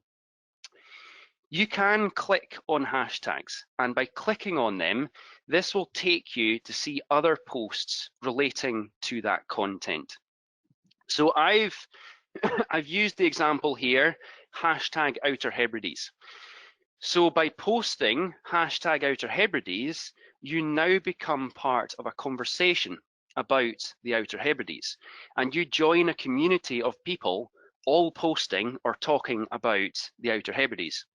You can click on hashtags, and by clicking on them, this will take you to see other posts relating to that content. So I've used the example here, hashtag Outer Hebrides. So by posting hashtag Outer Hebrides, you now become part of a conversation about the Outer Hebrides, and you join a community of people all posting or talking about the Outer Hebrides.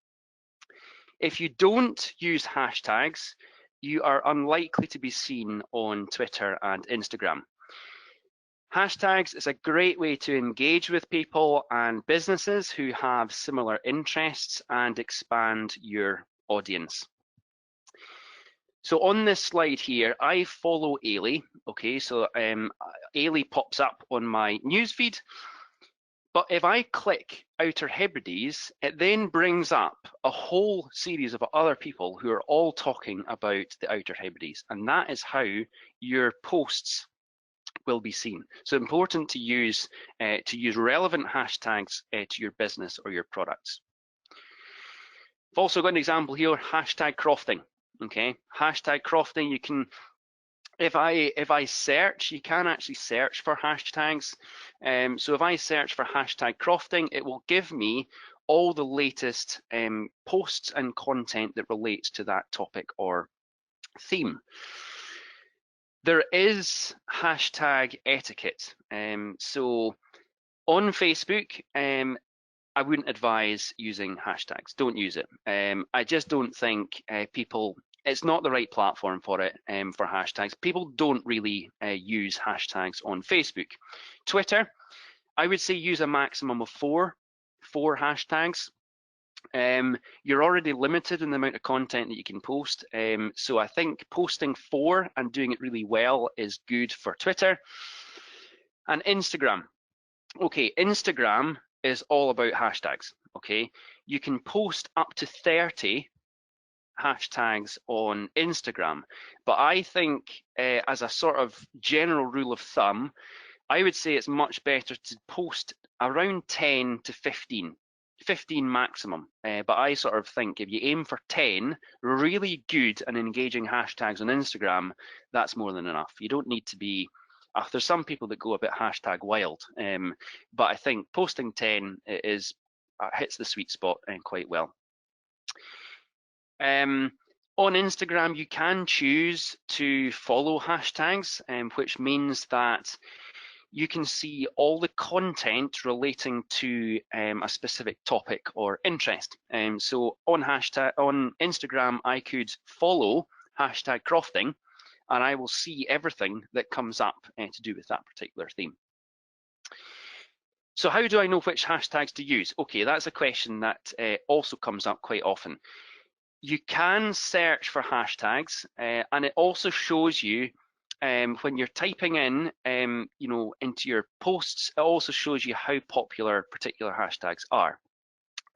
If you don't use hashtags, you are unlikely to be seen on Twitter and Instagram. Hashtags is a great way to engage with people and businesses who have similar interests and expand your audience. So on this slide here, I follow Ailey. Okay, so Ailey pops up on my newsfeed. But if I click Outer Hebrides, it then brings up a whole series of other people who are all talking about the Outer Hebrides, and that is how your posts will be seen. So important to use relevant hashtags to your business or your products. I've also got an example here, hashtag Crofting. Okay, hashtag Crofting. You can, if I search, you can actually search for hashtags. So if I search for hashtag Crofting, it will give me all the latest posts and content that relates to that topic or theme. There is hashtag etiquette. So on Facebook, I wouldn't advise using hashtags. Don't use it. I just don't think people, it's not the right platform for it, for hashtags. People don't really use hashtags on Facebook. Twitter, I would say use a maximum of four hashtags. You're already limited in the amount of content that you can post. So I think posting 4 and doing it really well is good for Twitter. And Instagram. Okay, Instagram is all about hashtags. Okay, you can post up to 30 hashtags on Instagram, but I think as a sort of general rule of thumb, I would say it's much better to post around 10 to 15 maximum, but I sort of think if you aim for 10 really good and engaging hashtags on Instagram, that's more than enough. You don't need to be, there's some people that go a bit hashtag wild, but I think posting 10 is hits the sweet spot quite well. On Instagram, you can choose to follow hashtags, which means that you can see all the content relating to a specific topic or interest. So on Instagram, I could follow hashtag Crofting, and I will see everything that comes up to do with that particular theme. So how do I know which hashtags to use? Okay, that's a question that also comes up quite often. you can search for hashtags, and it also shows you when you're typing in, into your posts, it also shows you how popular particular hashtags are.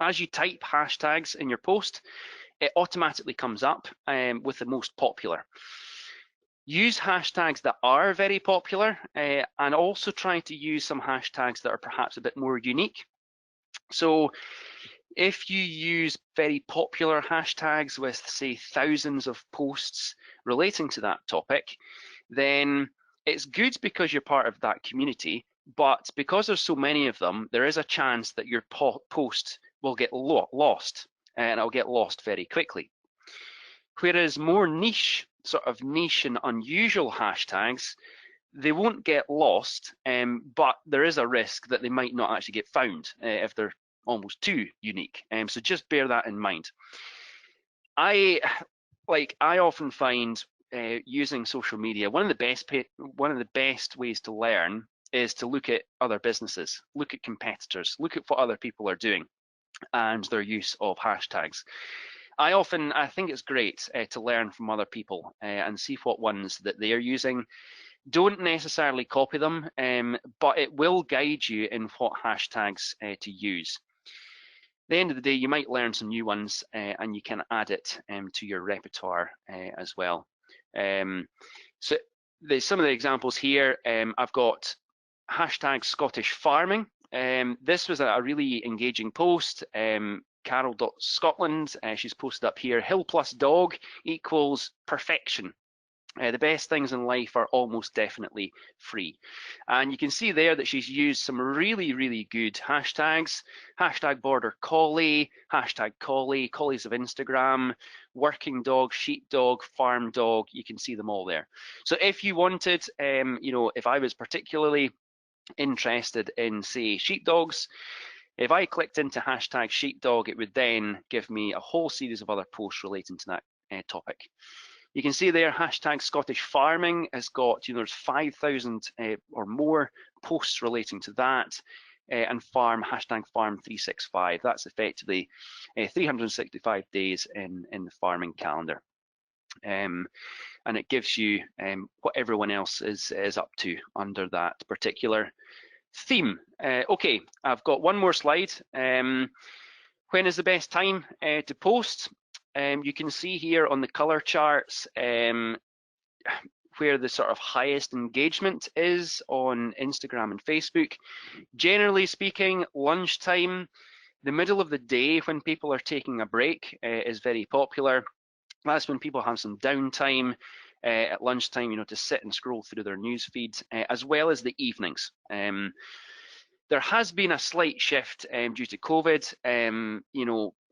As you type hashtags in your post, it automatically comes up with the most popular. Use hashtags that are very popular, and also try to use some hashtags that are perhaps a bit more unique. So if you use very popular hashtags with, say, thousands of posts relating to that topic, then it's good because you're part of that community, but because there's so many of them, there is a chance that your post will get lost, and it'll get lost very quickly. Whereas more niche, sort of niche and unusual hashtags, they won't get lost, but there is a risk that they might not actually get found if they're almost too unique. So just bear that in mind. I often find using social media, one of the best ways to learn is to look at other businesses, look at competitors, look at what other people are doing and their use of hashtags. I think it's great to learn from other people and see what ones that they are using. Don't necessarily copy them, but it will guide you in what hashtags to use. At the end of the day, you might learn some new ones and you can add it to your repertoire as well. So there's some of the examples here. I've got hashtag Scottish farming. This was a really engaging post. Carol.Scotland, she's posted up here, hill plus dog equals perfection. The best things in life are almost definitely free. And you can see there that she's used some really, really good hashtags. Hashtag border collie, hashtag collie, collies of Instagram, working dog, sheepdog, farm dog. You can see them all there. So if you wanted, if I was particularly interested in, say, sheepdogs, if I clicked into hashtag sheepdog, it would then give me a whole series of other posts relating to that topic. You can see there, hashtag Scottish farming has got, there's 5,000 or more posts relating to that, and hashtag farm 365. That's effectively 365 days in the farming calendar. And it gives you what everyone else is up to under that particular theme. Okay, I've got one more slide. When is the best time to post? You can see here on the color charts where the sort of highest engagement is on Instagram and Facebook. Generally speaking, lunchtime, the middle of the day when people are taking a break is very popular. That's when people have some downtime at lunchtime, to sit and scroll through their news feeds, as well as the evenings. There has been a slight shift due to COVID.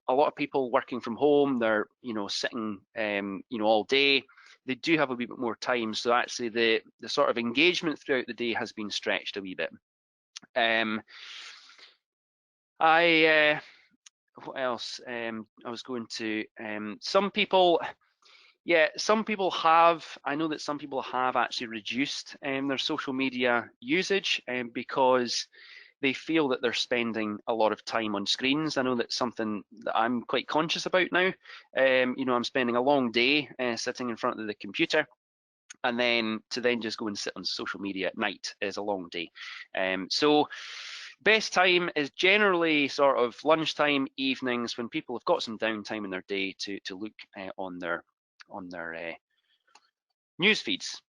A lot of people working from home, they're sitting all day. They do have a wee bit more time, so actually the sort of engagement throughout the day has been stretched a wee bit. What else? I was going to some people have, I know that some people have actually reduced their social media usage because they feel that they're spending a lot of time on screens. I know that's something that I'm quite conscious about now. I'm spending a long day sitting in front of the computer, and then just go and sit on social media at night is a long day. So best time is generally sort of lunchtime, evenings, when people have got some downtime in their day to look on their news feeds.